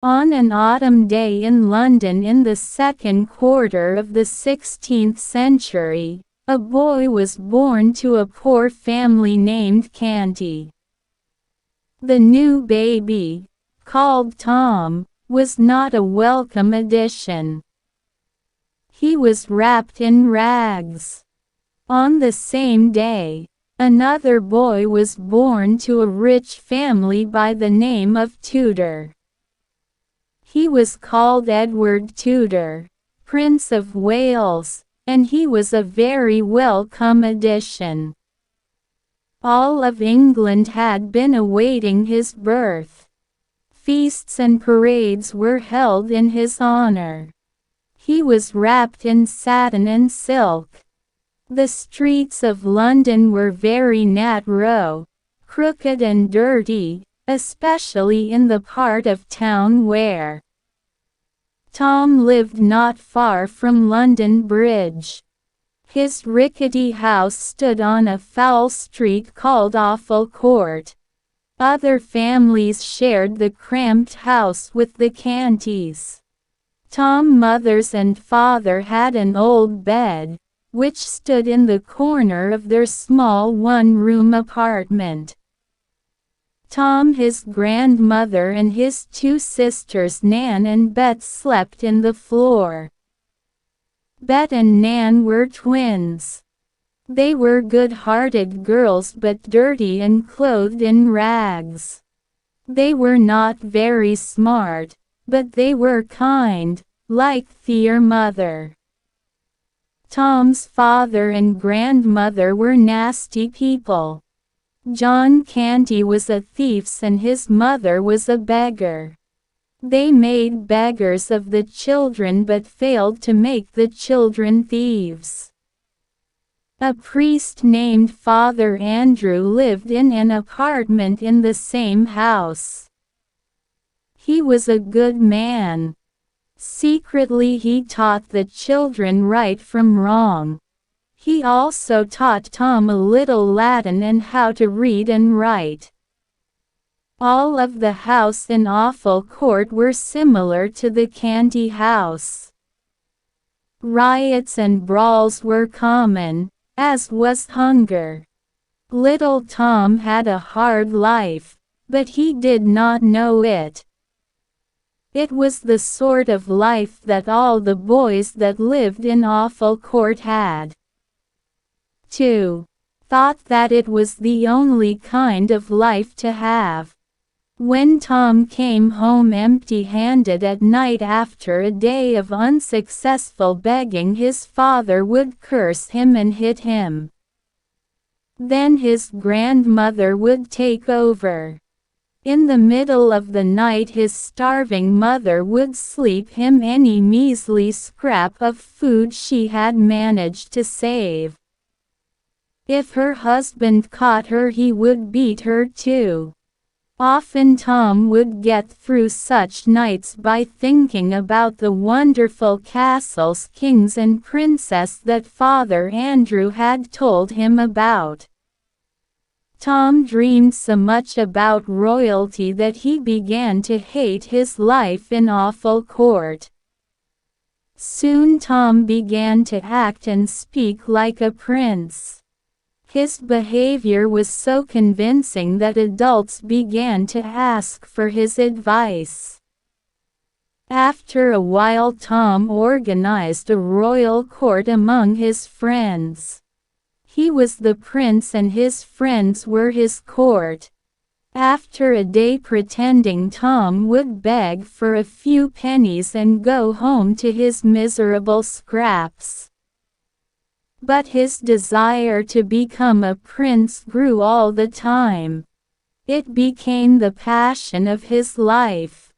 On an autumn day in London in the second quarter of the 16th century, a boy was born to a poor family named Canty. The new baby, called Tom, was not a welcome addition. He was wrapped in rags. On the same day, another boy was born to a rich family by the name of Tudor. He was called Edward Tudor, Prince of Wales, and he was a very welcome addition. All of England had been awaiting his birth. Feasts and parades were held in his honor. He was wrapped in satin and silk. The streets of London were very narrow, crooked and dirty, especially in the part of town where Tom lived not far from London Bridge. His rickety house stood on a foul street called Awful Court. Other families shared the cramped house with the Cantys. Tom's mother and father had an old bed, which stood in the corner of their small one-room apartment. Tom, his grandmother and his two sisters Nan and Bet slept in the floor. Bet and Nan were twins. They were good-hearted girls but dirty and clothed in rags. They were not very smart, but they were kind, like their mother. Tom's father and grandmother were nasty people. John Canty was a thief and his mother was a beggar. They made beggars of the children but failed to make the children thieves. A priest named Father Andrew lived in an apartment in the same house. He was a good man. Secretly he taught the children right from wrong. He also taught Tom a little Latin and how to read and write. All of the house in Awful Court were similar to the Canty house. Riots and brawls were common, as was hunger. Little Tom had a hard life, but he did not know it. It was the sort of life that all the boys that lived in Awful Court had. 2. Thought that it was the only kind of life to have. When Tom came home empty-handed at night after a day of unsuccessful begging, his father would curse him and hit him. Then his grandmother would take over. In the middle of the night his starving mother would sleep him any measly scrap of food she had managed to save. If her husband caught her he would beat her too. Often Tom would get through such nights by thinking about the wonderful castles, kings and princesses that Father Andrew had told him about. Tom dreamed so much about royalty that he began to hate his life in Awful Court. Soon Tom began to act and speak like a prince. His behavior was so convincing that adults began to ask for his advice. After a while Tom organized a royal court among his friends. He was the prince and his friends were his court. After a day pretending, Tom would beg for a few pennies and go home to his miserable scraps. But his desire to become a prince grew all the time. It became the passion of his life.